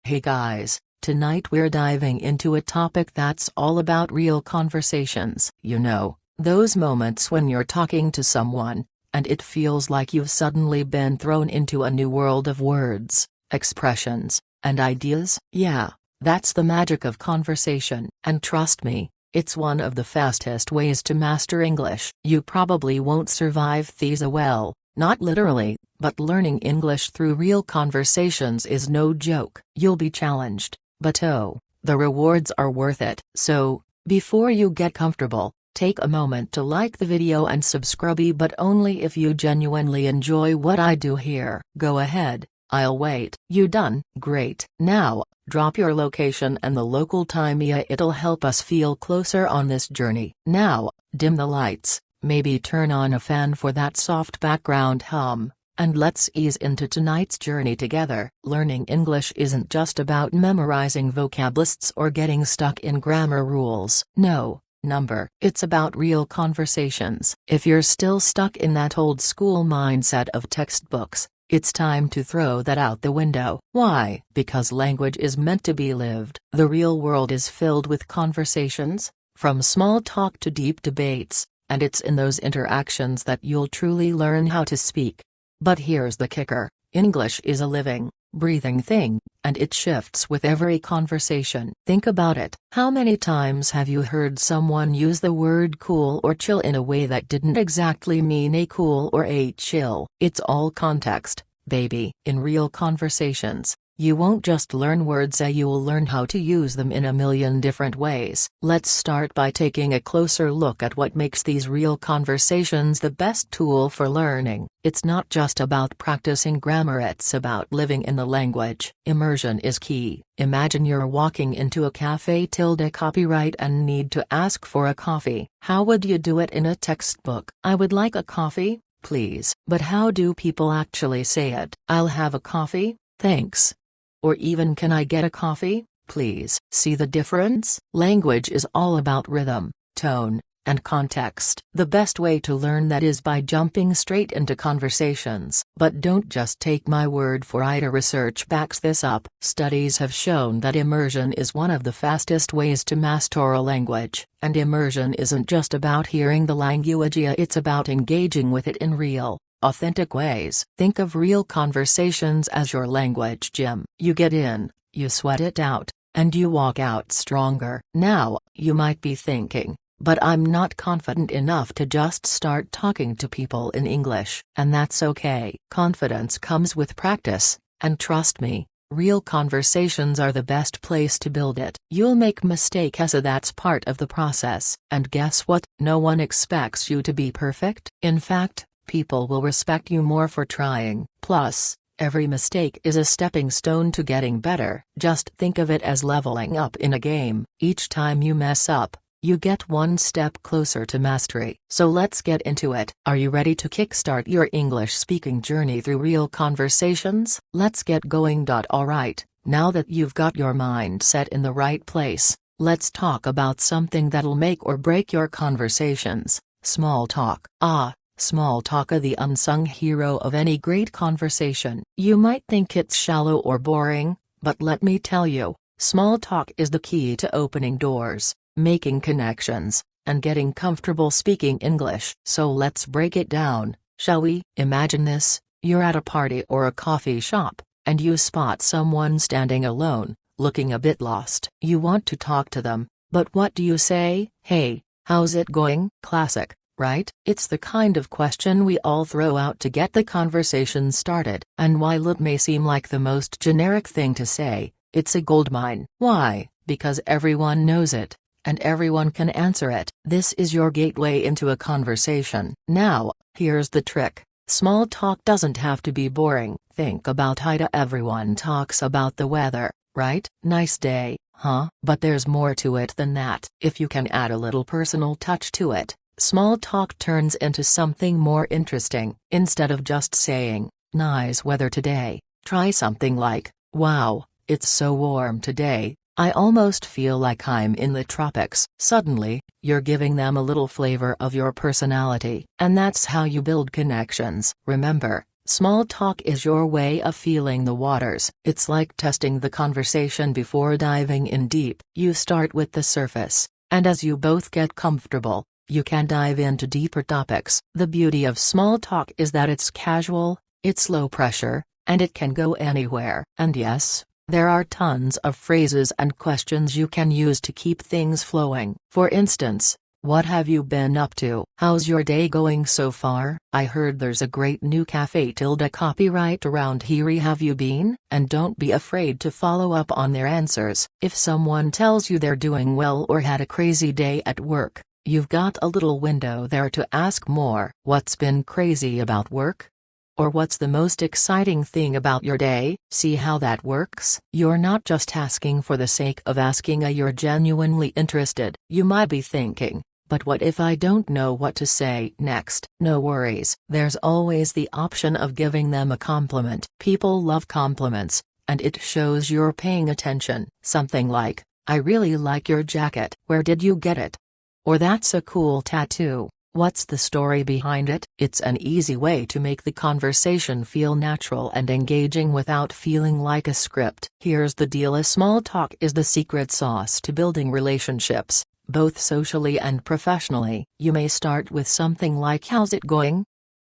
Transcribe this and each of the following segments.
Hey guys, tonight we're diving into a topic that's all about real conversations. You know, those moments when you're talking to someone, and it feels like you've suddenly been thrown into a new world of words, expressions, and ideas? Yeah, that's the magic of conversation. And trust me, it's one of the fastest ways to master English. You probably won't survive TESA well, not literally, but learning English through real conversations is no joke. You'll be challenged, but oh, the rewards are worth it. So, before you get comfortable, take a moment to like the video and subscribe, but only if you genuinely enjoy what I do here. Go ahead, I'll wait. You done? Great. Now, drop your location and the local time, yeah, it'll help us feel closer on this journey. Now, dim the lights, maybe turn on a fan for that soft background hum, and let's ease into tonight's journey together. Learning English isn't just about memorizing vocab lists or getting stuck in grammar rules. No. It's about real conversations. If you're still stuck in that old school mindset of textbooks, it's time to throw that out the window. Why? Because language is meant to be lived. The real world is filled with conversations, from small talk to deep debates, and it's in those interactions that you'll truly learn how to speak. But here's the kicker: English is a living, breathing thing, and it shifts with every conversation. Think about it. How many times have you heard someone use the word cool or chill in a way that didn't exactly mean a cool or a chill? It's all context, baby. In real conversations, you won't just learn words, you'll learn how to use them in a million different ways. Let's start by taking a closer look at what makes these real conversations the best tool for learning. It's not just about practicing grammar, it's about living in the language. Immersion is key. Imagine you're walking into a cafe copyright and need to ask for a coffee. How would you do it in a textbook? I would like a coffee, please. But how do people actually say it? I'll have a coffee, thanks. Or even, can I get a coffee, please? See the difference? Language is all about rhythm, tone, and context. The best way to learn that is by jumping straight into conversations. But don't just take my word for it, research backs this up. Studies have shown that immersion is one of the fastest ways to master a language. And immersion isn't just about hearing the language, it's about engaging with it in real, authentic ways. Think of real conversations as your language gym. You get in, you sweat it out, and you walk out stronger. Now, you might be thinking, but I'm not confident enough to just start talking to people in English. And that's okay. Confidence comes with practice, and trust me, real conversations are the best place to build it. You'll make mistakes, so that's part of the process. And guess what? No one expects you to be perfect. In fact, people will respect you more for trying. Plus, every mistake is a stepping stone to getting better. Just think of it as leveling up in a game. Each time you mess up, you get one step closer to mastery. So let's get into it. Are you ready to kickstart your English speaking journey through real conversations? Let's get going. Alright, now that you've got your mind set in the right place, let's talk about something that'll make or break your conversations: small talk. Small talk, the unsung hero of any great conversation. You might think it's shallow or boring, but let me tell you, small talk is the key to opening doors, making connections, and getting comfortable speaking English. So let's break it down, shall we? Imagine this: you're at a party or a coffee shop, and you spot someone standing alone, looking a bit lost. You want to talk to them, but what do you say? Hey, how's it going? Classic, right? It's the kind of question we all throw out to get the conversation started. And while it may seem like the most generic thing to say, it's a goldmine. Why? Because everyone knows it, and everyone can answer it. This is your gateway into a conversation. Now, here's the trick: small talk doesn't have to be boring. Think about it. Everyone talks about the weather, right? Nice day, huh? But there's more to it than that. If you can add a little personal touch to it, small talk turns into something more interesting. Instead of just saying, "Nice weather today," try something like, "Wow, it's so warm today, I almost feel like I'm in the tropics." Suddenly, you're giving them a little flavor of your personality. And that's how you build connections. Remember, Small talk is your way of feeling the waters. It's like testing the conversation before diving in deep. You start with the surface, and as you both get comfortable, you can dive into deeper topics. The beauty of small talk is that it's casual, it's low pressure, and it can go anywhere. And yes, there are tons of phrases and questions you can use to keep things flowing. For instance, what have you been up to? How's your day going so far? I heard there's a great new cafe tilde copyright around here. Have you been? And don't be afraid to follow up on their answers. If someone tells you they're doing well or had a crazy day at work, you've got a little window there to ask more. What's been crazy about work? Or what's the most exciting thing about your day? See how that works? You're not just asking for the sake of asking, you're genuinely interested. You might be thinking, but what if I don't know what to say next? No worries, there's always the option of giving them a compliment. People love compliments, and it shows you're paying attention. Something like, I really like your jacket. Where did you get it? Or that's a cool tattoo. What's the story behind it? It's an easy way to make the conversation feel natural and engaging without feeling like a script. Here's the deal: a small talk is the secret sauce to building relationships, both socially and professionally. You may start with something like how's it going?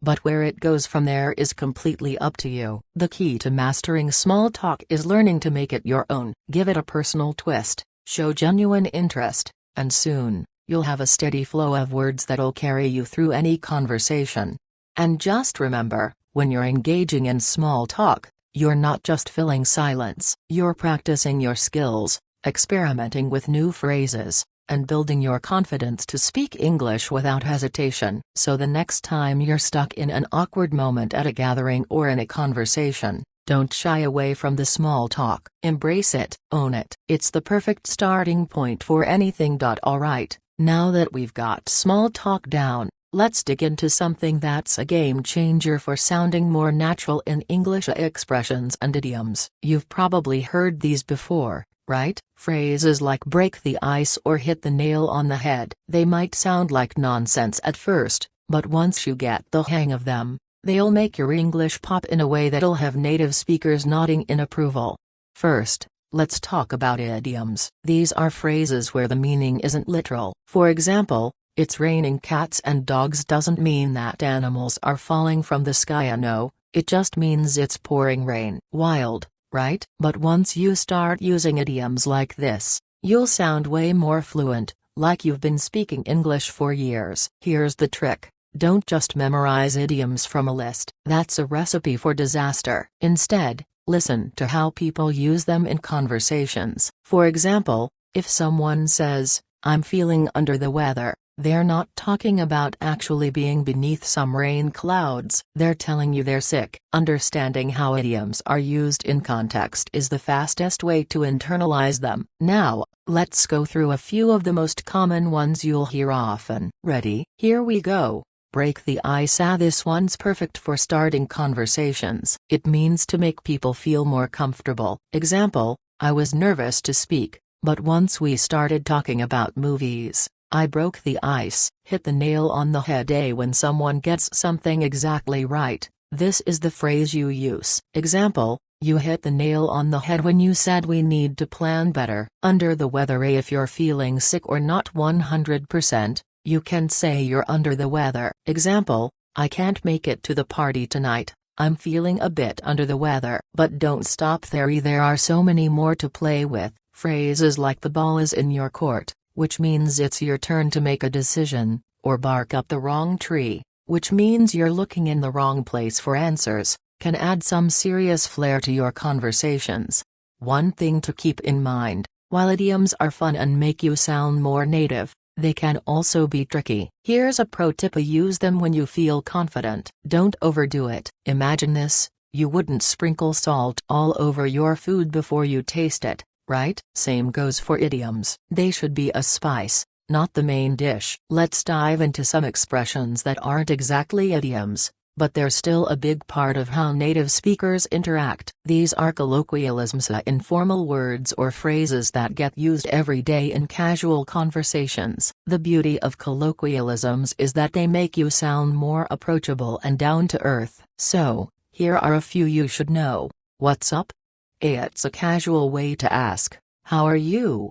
But where it goes from there is completely up to you. The key to mastering small talk is learning to make it your own. Give it a personal twist, show genuine interest, and soon, you'll have a steady flow of words that'll carry you through any conversation. And just remember, when you're engaging in small talk, you're not just filling silence. You're practicing your skills, experimenting with new phrases, and building your confidence to speak English without hesitation. So the next time you're stuck in an awkward moment at a gathering or in a conversation, don't shy away from the small talk. Embrace it, own it. It's the perfect starting point for anything. Alright, now that we've got small talk down, let's dig into something that's a game changer for sounding more natural in English: expressions and idioms. You've probably heard these before, right? Phrases like break the ice or hit the nail on the head. They might sound like nonsense at first, but once you get the hang of them, they'll make your English pop in a way that'll have native speakers nodding in approval. First, let's talk about idioms. These are phrases where the meaning isn't literal. For example, it's raining cats and dogs doesn't mean that animals are falling from the sky. No, it just means it's pouring rain. Wild, right? But once you start using idioms like this, you'll sound way more fluent, like you've been speaking English for years. Here's the trick: don't just memorize idioms from a list. That's a recipe for disaster. Instead, listen to how people use them in conversations. For example, if someone says, I'm feeling under the weather, they're not talking about actually being beneath some rain clouds. They're telling you they're sick. Understanding how idioms are used in context is the fastest way to internalize them. Now, let's go through a few of the most common ones you'll hear often. Ready? Here we go. Break the ice. This one's perfect for starting conversations. It means to make people feel more comfortable. Example, I was nervous to speak, but once we started talking about movies, I broke the ice. Hit the nail on the head. When someone gets something exactly right, this is the phrase you use. Example, you hit the nail on the head when you said we need to plan better. Under the weather. If you're feeling sick or not 100%, you can say you're under the weather. Example, I can't make it to the party tonight, I'm feeling a bit under the weather. But don't stop there. There are so many more to play with. Phrases like the ball is in your court, which means it's your turn to make a decision, or bark up the wrong tree, which means you're looking in the wrong place for answers, can add some serious flair to your conversations. One thing to keep in mind: while idioms are fun and make you sound more native, they can also be tricky. Here's a pro tip: use them when you feel confident. Don't overdo it. Imagine this: you wouldn't sprinkle salt all over your food before you taste it, right? Same goes for idioms. They should be a spice, not the main dish. Let's dive into some expressions that aren't exactly idioms, but they're still a big part of how native speakers interact. These are colloquialisms, informal words or phrases that get used every day in casual conversations. The beauty of colloquialisms is that they make you sound more approachable and down to earth. So, Here are a few you should know. What's up? It's a casual way to ask, how are you?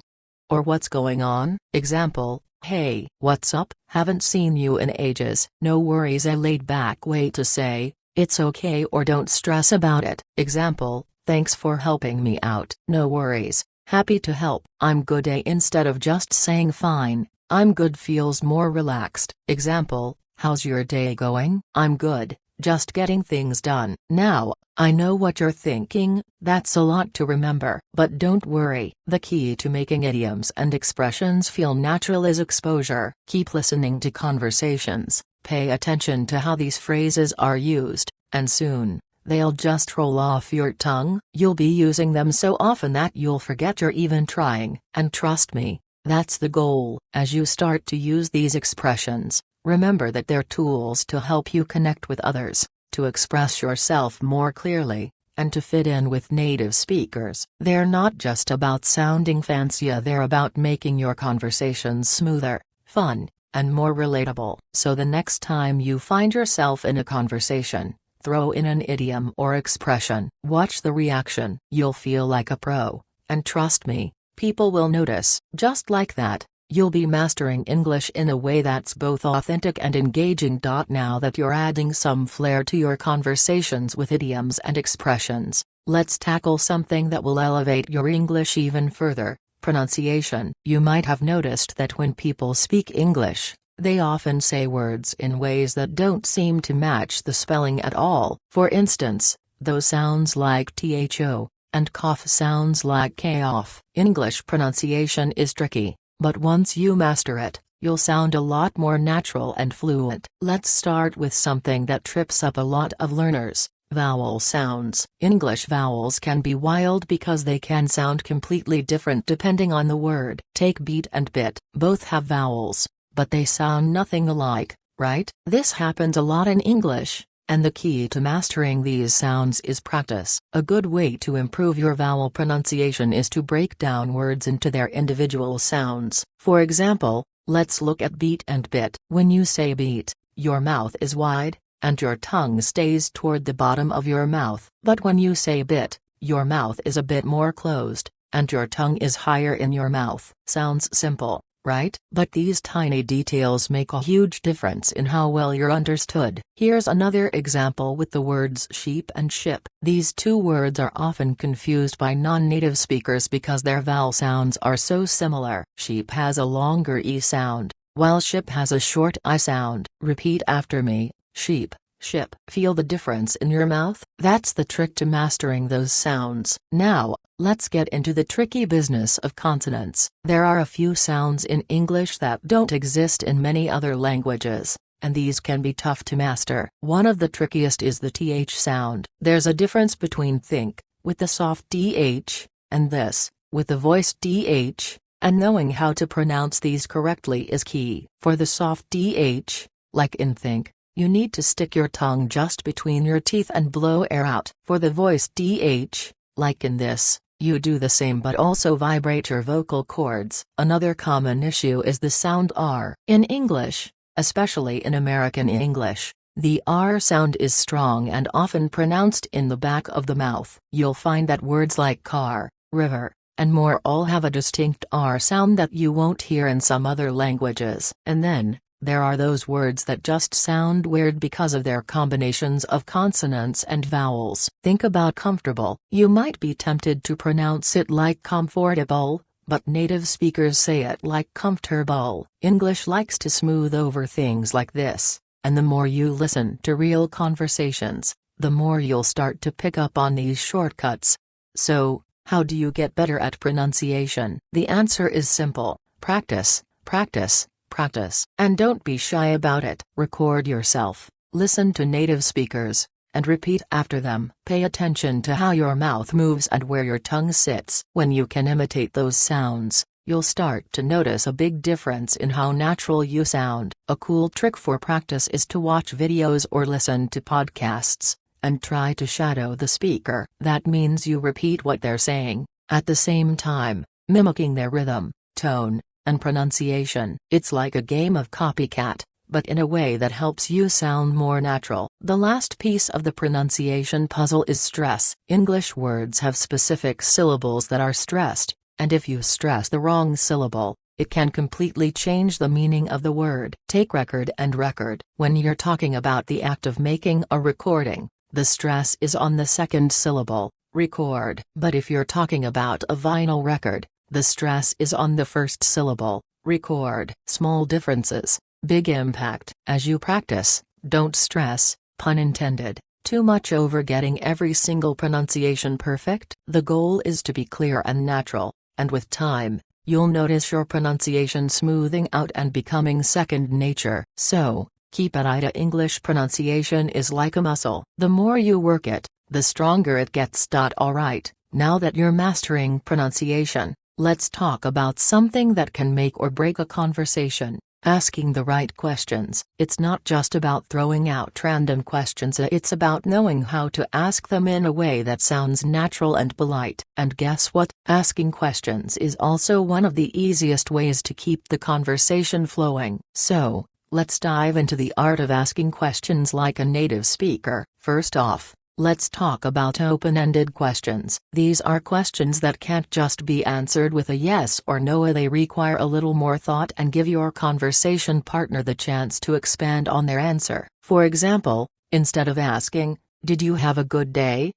Or what's going on? Example, hey, what's up? Haven't seen you in ages. No worries, a laid-back way to say, it's okay or don't stress about it. Example, thanks for helping me out. No worries, happy to help. I'm good. Instead of just saying fine, I'm good feels more relaxed. Example, how's your day going? I'm good, just getting things done. Now, I know what you're thinking, that's a lot to remember. But don't worry, the key to making idioms and expressions feel natural is exposure. Keep listening to conversations, pay attention to how these phrases are used, and soon, they'll just roll off your tongue. You'll be using them so often that you'll forget you're even trying. And trust me, that's the goal. As you start to use these expressions, remember that they're tools to help you connect with others, to express yourself more clearly, and to fit in with native speakers. They're not just about sounding fancy, they're about making your conversations smoother, fun, and more relatable. So the next time you find yourself in a conversation, throw in an idiom or expression. Watch the reaction. You'll feel like a pro, and trust me, people will notice. Just like that, you'll be mastering English in a way that's both authentic and engaging. Now that you're adding some flair to your conversations with idioms and expressions, let's tackle something that will elevate your English even further: pronunciation. You might have noticed that when people speak English, they often say words in ways that don't seem to match the spelling at all. For instance, those sounds like tho, and cough sounds like koff. English pronunciation is tricky, but once you master it, you'll sound a lot more natural and fluent. Let's start with something that trips up a lot of learners: vowel sounds. English vowels can be wild because they can sound completely different depending on the word. Take beat and bit. Both have vowels, but they sound nothing alike, right? This happens a lot in English, and the key to mastering these sounds is practice. A good way to improve your vowel pronunciation is to break down words into their individual sounds. For example, let's look at beat and bit. When you say beat, your mouth is wide, and your tongue stays toward the bottom of your mouth. But when you say bit, your mouth is a bit more closed, and your tongue is higher in your mouth. Sounds simple, right? But these tiny details make a huge difference in how well you're understood. Here's another example with the words sheep and ship. These two words are often confused by non-native speakers because their vowel sounds are so similar. Sheep has a longer E sound, while ship has a short I sound. Repeat after me: sheep, ship. Feel the difference in your mouth? That's the trick to mastering those sounds. Now, let's get into the tricky business of consonants. There are a few sounds in English that don't exist in many other languages, and these can be tough to master. One of the trickiest is the th sound. There's a difference between think, with the soft th, and this, with the voiced th, and knowing how to pronounce these correctly is key. For the soft th, like in think, you need to stick your tongue just between your teeth and blow air out. For the voiced th, like in this, you do the same but also vibrate your vocal cords. Another common issue is the sound R. In English, especially in American English, the R sound is strong and often pronounced in the back of the mouth. You'll find that words like car, river, and more all have a distinct R sound that you won't hear in some other languages. And then, there are those words that just sound weird because of their combinations of consonants and vowels. Think about comfortable. You might be tempted to pronounce it like comfortable, but native speakers say it like comfortable. English likes to smooth over things like this, and the more you listen to real conversations, the more you'll start to pick up on these shortcuts. So, how do you get better at pronunciation? The answer is simple: practice, practice, practice. And don't be shy about it. Record yourself, listen to native speakers, and repeat after them. Pay attention to how your mouth moves and where your tongue sits. When you can imitate those sounds, you'll start to notice a big difference in how natural you sound. A cool trick for practice is to watch videos or listen to podcasts, and try to shadow the speaker. That means you repeat what they're saying, at the same time, mimicking their rhythm, tone, and pronunciation. It's like a game of copycat, but in a way that helps you sound more natural. The last piece of the pronunciation puzzle is stress. English words have specific syllables that are stressed, and if you stress the wrong syllable, it can completely change the meaning of the word. Take record and record. When you're talking about the act of making a recording, the stress is on the second syllable, record. But if you're talking about a vinyl record, the stress is on the first syllable, record. Small differences, big impact. As you practice, don't stress, pun intended, too much over getting every single pronunciation perfect. The goal is to be clear and natural, and with time, you'll notice your pronunciation smoothing out and becoming second nature. So, keep at it. English pronunciation is like a muscle. The more you work it, the stronger it gets. Alright, now that you're mastering pronunciation, let's talk about something that can make or break a conversation. Asking the right questions. It's not just about throwing out random questions, it's about knowing how to ask them in a way that sounds natural and polite. And guess what? Asking questions is also one of the easiest ways to keep the conversation flowing. So, let's dive into the art of asking questions like a native speaker. First off, let's talk about open-ended questions. These are questions that can't just be answered with a yes or no. They require a little more thought and give your conversation partner the chance to expand on their answer. For example, instead of asking, "Did you have a good day?"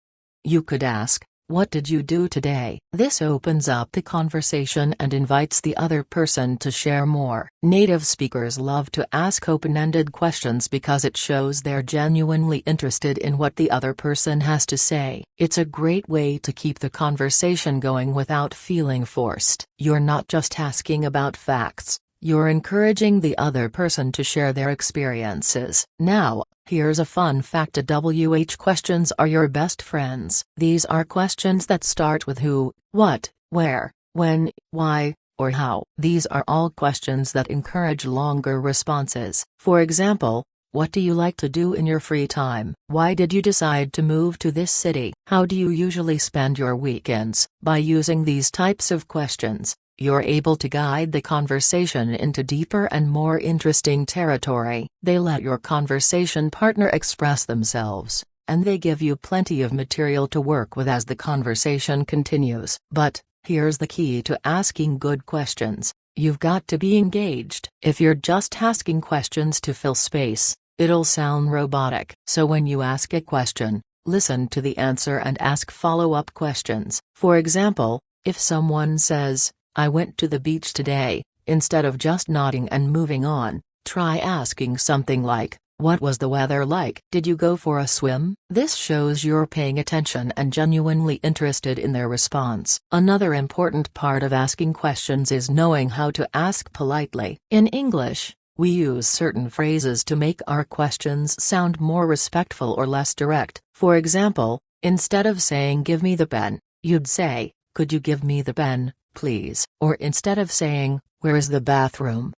you could ask, "What did you do today?" This opens up the conversation and invites the other person to share more. Native speakers love to ask open-ended questions because it shows they're genuinely interested in what the other person has to say. It's a great way to keep the conversation going without feeling forced. You're not just asking about facts, you're encouraging the other person to share their experiences. Now, here's a fun fact: WH questions are your best friends. These are questions that start with who, what, where, when, why, or how. These are all questions that encourage longer responses. For example, what do you like to do in your free time? Why did you decide to move to this city? How do you usually spend your weekends? By using these types of questions, you're able to guide the conversation into deeper and more interesting territory. They let your conversation partner express themselves, and they give you plenty of material to work with as the conversation continues. But, here's the key to asking good questions: you've got to be engaged. If you're just asking questions to fill space, it'll sound robotic. So when you ask a question, listen to the answer and ask follow-up questions. For example, if someone says, "I went to the beach today," instead of just nodding and moving on, try asking something like, "What was the weather like? Did you go for a swim?" This shows you're paying attention and genuinely interested in their response. Another important part of asking questions is knowing how to ask politely. In English, we use certain phrases to make our questions sound more respectful or less direct. For example, instead of saying "Give me the pen," you'd say, "Could you give me the pen, please?" Or instead of saying, "Where is the bathroom?"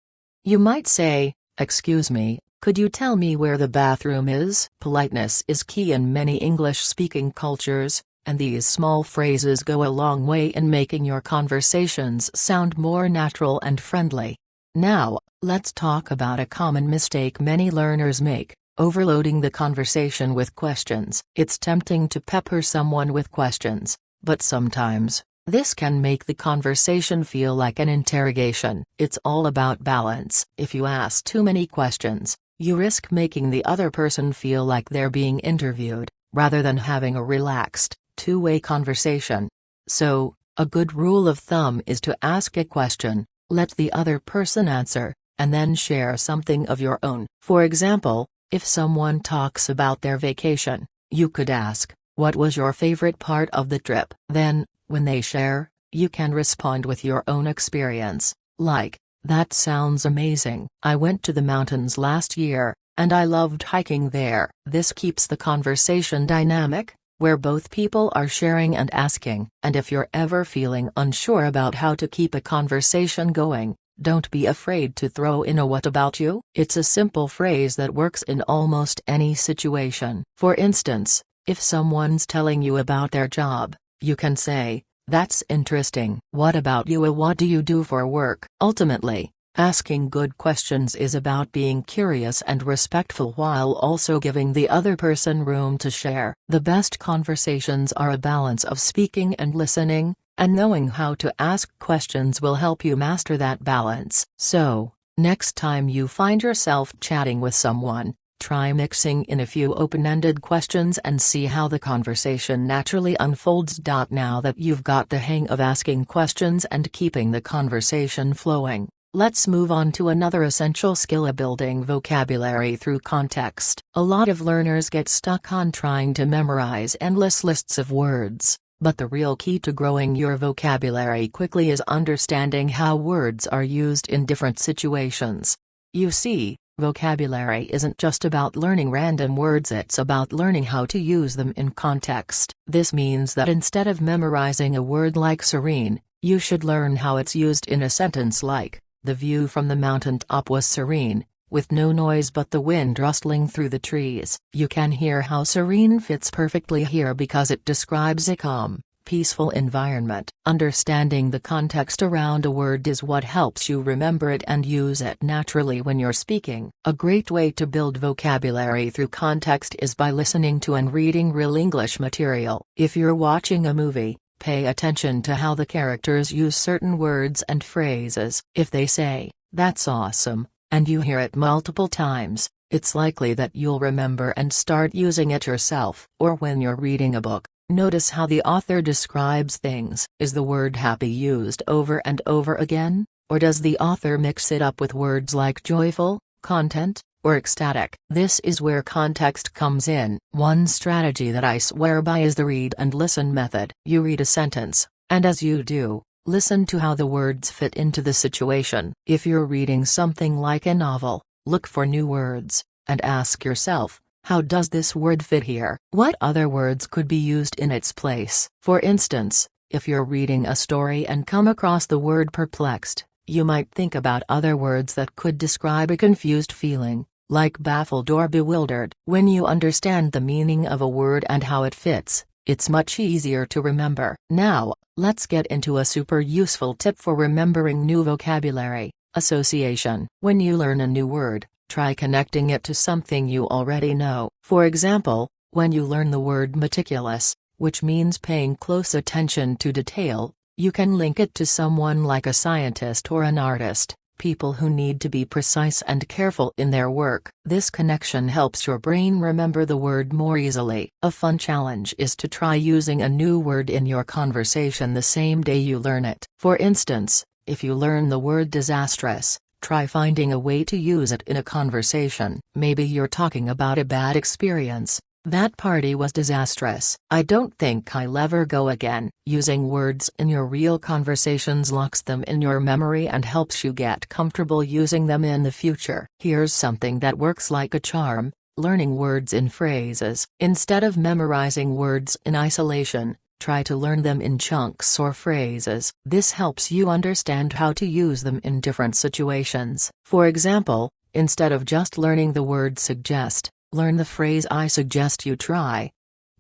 you might say, "Excuse me, could you tell me where the bathroom is?" Politeness is key in many English-speaking cultures, and these small phrases go a long way in making your conversations sound more natural and friendly. Now, let's talk about a common mistake many learners make: overloading the conversation with questions. It's tempting to pepper someone with questions, but sometimes, this can make the conversation feel like an interrogation. It's all about balance. If you ask too many questions, you risk making the other person feel like they're being interviewed, rather than having a relaxed, two-way conversation. So, a good rule of thumb is to ask a question, let the other person answer, and then share something of your own. For example, if someone talks about their vacation, you could ask, "What was your favorite part of the trip?" Then, when they share, you can respond with your own experience, like, "That sounds amazing. I went to the mountains last year, and I loved hiking there." This keeps the conversation dynamic, where both people are sharing and asking. And if you're ever feeling unsure about how to keep a conversation going, don't be afraid to throw in a "What about you?" It's a simple phrase that works in almost any situation. For instance, if someone's telling you about their job, you can say, "That's interesting. What about you? What do you do for work?" Ultimately, Asking good questions is about being curious and respectful while also giving the other person room to share. The best conversations are a balance of speaking and listening, and knowing how to ask questions will help you master that balance. So, next time you find yourself chatting with someone, try mixing in a few open-ended questions and see how the conversation naturally unfolds. Now that you've got the hang of asking questions and keeping the conversation flowing, let's move on to another essential skill: building vocabulary through context. A lot of learners get stuck on trying to memorize endless lists of words, but the real key to growing your vocabulary quickly is understanding how words are used in different situations. You see, vocabulary isn't just about learning random words, it's about learning how to use them in context. This means that instead of memorizing a word like serene, you should learn how it's used in a sentence like, "The view from the mountaintop was serene, with no noise but the wind rustling through the trees." You can hear how serene fits perfectly here because it describes a calm, peaceful environment. Understanding the context around a word is what helps you remember it and use it naturally when you're speaking. A great way to build vocabulary through context is by listening to and reading real English material. If you're watching a movie, pay attention to how the characters use certain words and phrases. If they say, "That's awesome," and you hear it multiple times, it's likely that you'll remember and start using it yourself. Or when you're reading a book, notice how the author describes things. Is the word happy used over and over again, or does the author mix it up with words like joyful, content, or ecstatic? This is where context comes in. One strategy that I swear by is the read and listen method. You read a sentence, and as you do, listen to how the words fit into the situation. If you're reading something like a novel, look for new words, and ask yourself, how does this word fit here? What other words could be used in its place? For instance, if you're reading a story and come across the word perplexed, you might think about other words that could describe a confused feeling, like baffled or bewildered. When you understand the meaning of a word and how it fits, it's much easier to remember. Now, let's get into a super useful tip for remembering new vocabulary: association. When you learn a new word, try connecting it to something you already know. For example, when you learn the word meticulous, which means paying close attention to detail, you can link it to someone like a scientist or an artist, people who need to be precise and careful in their work. This connection helps your brain remember the word more easily. A fun challenge is to try using a new word in your conversation the same day you learn it. For instance, if you learn the word disastrous, try finding a way to use it in a conversation. Maybe you're talking about a bad experience. "That party was disastrous. I don't think I'll ever go again." Using words in your real conversations locks them in your memory and helps you get comfortable using them in the future. Here's something that works like a charm: learning words in phrases. Instead of memorizing words in isolation, try to learn them in chunks or phrases. This helps you understand how to use them in different situations. For example, instead of just learning the word suggest, learn the phrase "I suggest you try,"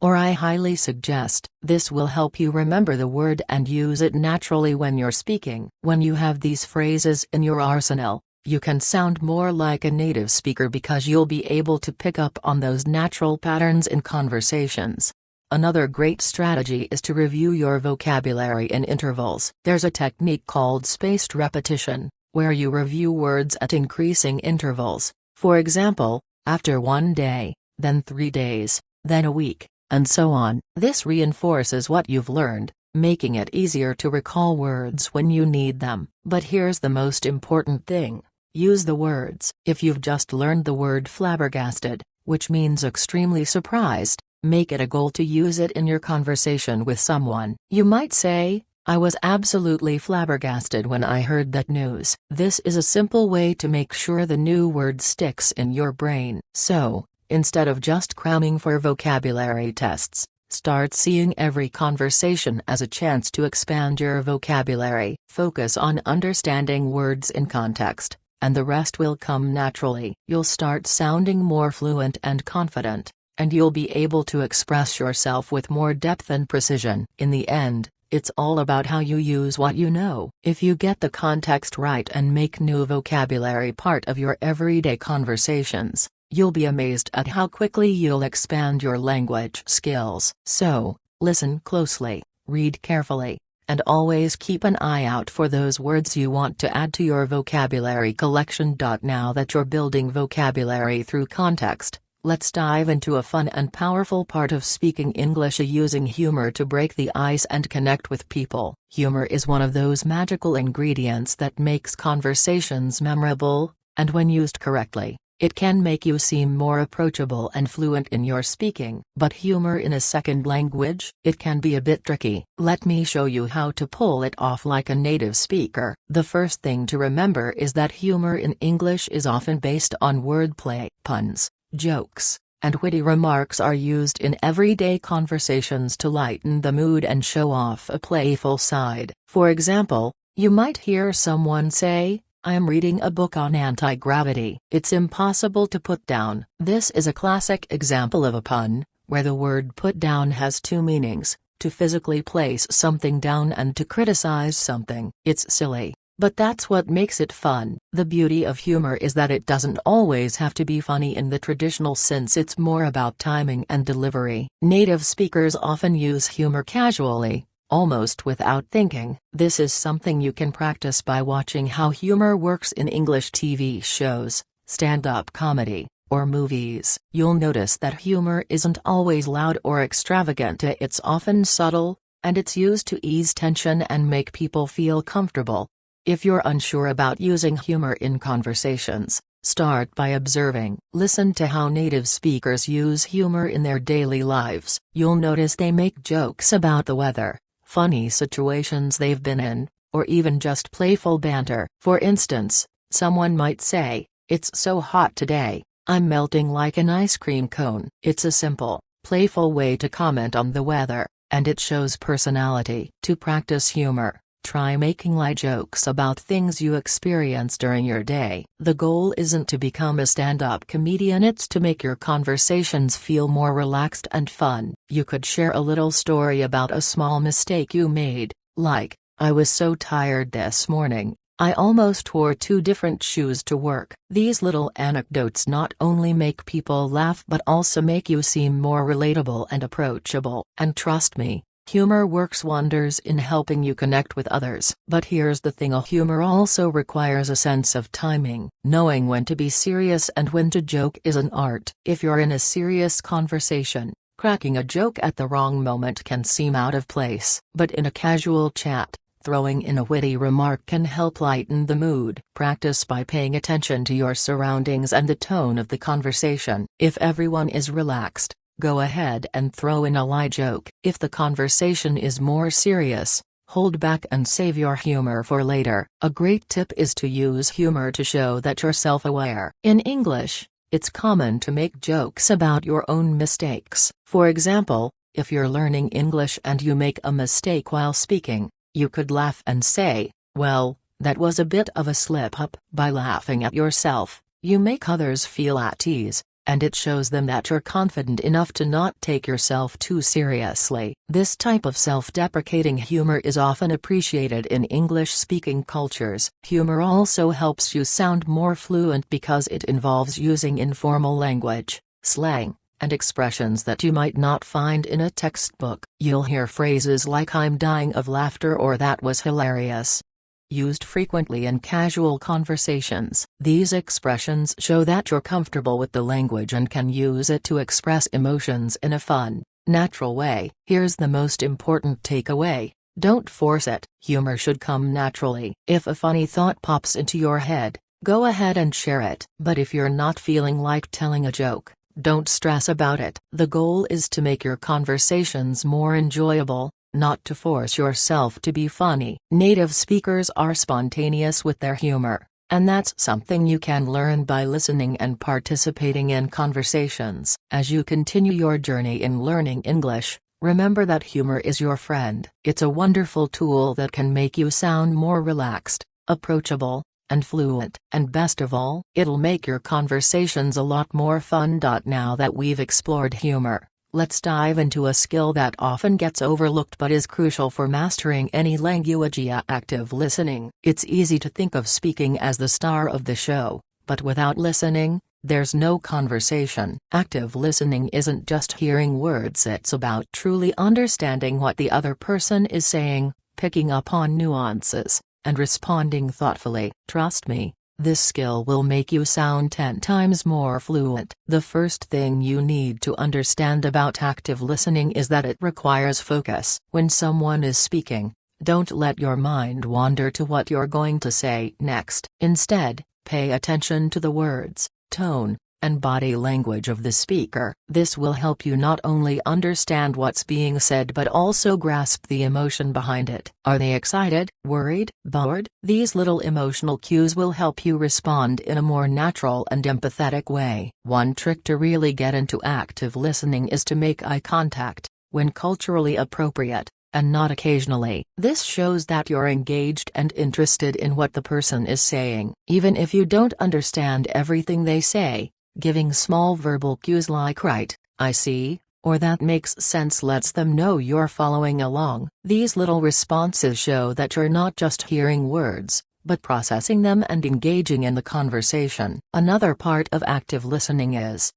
or "I highly suggest." This will help you remember the word and use it naturally when you're speaking. When you have these phrases in your arsenal, you can sound more like a native speaker because you'll be able to pick up on those natural patterns in conversations. Another great strategy is to review your vocabulary in intervals. There's a technique called spaced repetition, where you review words at increasing intervals. For example, after 1 day, then 3 days, then a week, and so on. This reinforces what you've learned, making it easier to recall words when you need them. But here's the most important thing: use the words. If you've just learned the word flabbergasted, which means extremely surprised, make it a goal to use it in your conversation with someone. You might say, "I was absolutely flabbergasted when I heard that news." This is a simple way to make sure the new word sticks in your brain. So, instead of just cramming for vocabulary tests, start seeing every conversation as a chance to expand your vocabulary. Focus on understanding words in context, and the rest will come naturally. You'll start sounding more fluent and confident, and you'll be able to express yourself with more depth and precision. In the end, It's all about how you use what you know. If you get the context right and make new vocabulary part of your everyday conversations, you'll be amazed at how quickly you'll expand your language skills. So, listen closely, read carefully, and always keep an eye out for those words you want to add to your vocabulary collection. Now that you're building vocabulary through context, let's dive into a fun and powerful part of speaking English: using humor to break the ice and connect with people. Humor is one of those magical ingredients that makes conversations memorable, and when used correctly, it can make you seem more approachable and fluent in your speaking. But humor in a second language? It can be a bit tricky. Let me show you how to pull it off like a native speaker. The first thing to remember is that humor in English is often based on wordplay. Puns, jokes, and witty remarks are used in everyday conversations to lighten the mood and show off a playful side. For example, you might hear someone say, "I am reading a book on anti-gravity. It's impossible to put down." This is a classic example of a pun, where the word put down has two meanings: to physically place something down and to criticize something. It's silly, but that's what makes it fun. The beauty of humor is that it doesn't always have to be funny in the traditional sense. It's more about timing and delivery. Native speakers often use humor casually, almost without thinking. This is something you can practice by watching how humor works in English TV shows, stand-up comedy, or movies. You'll notice that humor isn't always loud or extravagant. It's often subtle, and it's used to ease tension and make people feel comfortable. If you're unsure about using humor in conversations, start by observing. Listen to how native speakers use humor in their daily lives. You'll notice they make jokes about the weather, funny situations they've been in, or even just playful banter. For instance, someone might say, "It's so hot today, I'm melting like an ice cream cone." It's a simple, playful way to comment on the weather, and it shows personality. To practice humor, try making light jokes about things you experience during your day. The goal isn't to become a stand-up comedian, it's to make your conversations feel more relaxed and fun. You could share a little story about a small mistake you made, like, "I was so tired this morning, I almost wore two different shoes to work." These little anecdotes not only make people laugh but also make you seem more relatable and approachable. And trust me, humor works wonders in helping you connect with others. But here's the thing: humor also requires a sense of timing. Knowing when to be serious and when to joke is an art. If you're in a serious conversation, cracking a joke at the wrong moment can seem out of place. But in a casual chat, throwing in a witty remark can help lighten the mood. Practice by paying attention to your surroundings and the tone of the conversation. If everyone is relaxed, go ahead and throw in a light joke. If the conversation is more serious, hold back and save your humor for later. A great tip is to use humor to show that you're self-aware. In English, it's common to make jokes about your own mistakes. For example, if you're learning English and you make a mistake while speaking, you could laugh and say, "Well, that was a bit of a slip-up." By laughing at yourself, you make others feel at ease, and it shows them that you're confident enough to not take yourself too seriously. This type of self-deprecating humor is often appreciated in English-speaking cultures. Humor also helps you sound more fluent because it involves using informal language, slang, and expressions that you might not find in a textbook. You'll hear phrases like "I'm dying of laughter" or "that was hilarious," used frequently in casual conversations. These expressions show that you're comfortable with the language and can use it to express emotions in a fun, natural way. Here's the most important takeaway: don't force it. Humor should come naturally. If a funny thought pops into your head, go ahead and share it. But if you're not feeling like telling a joke, don't stress about it. The goal is to make your conversations more enjoyable, not to force yourself to be funny. Native speakers are spontaneous with their humor, and that's something you can learn by listening and participating in conversations. As you continue your journey in learning English, remember that humor is your friend. It's a wonderful tool that can make you sound more relaxed, approachable, and fluent. And best of all, it'll make your conversations a lot more fun. Now that we've explored humor, Let's dive into a skill that often gets overlooked but is crucial for mastering any language: active listening. It's easy to think of speaking as the star of the show, but without listening, there's no conversation. Active listening isn't just hearing words, it's about truly understanding what the other person is saying, picking up on nuances, and responding thoughtfully. Trust me, this skill will make you sound 10 times more fluent. The first thing you need to understand about active listening is that it requires focus. When someone is speaking, don't let your mind wander to what you're going to say next. Instead, pay attention to the words, tone, and body language of the speaker. This will help you not only understand what's being said but also grasp the emotion behind it. Are they excited, worried, bored? These little emotional cues will help you respond in a more natural and empathetic way. One trick to really get into active listening is to make eye contact, when culturally appropriate, and not occasionally. This shows that you're engaged and interested in what the person is saying. Even if you don't understand everything they say, giving small verbal cues like "right, I see," or "that makes sense" lets them know you're following along. These little responses show that you're not just hearing words, but processing them and engaging in the conversation. Another part of active listening is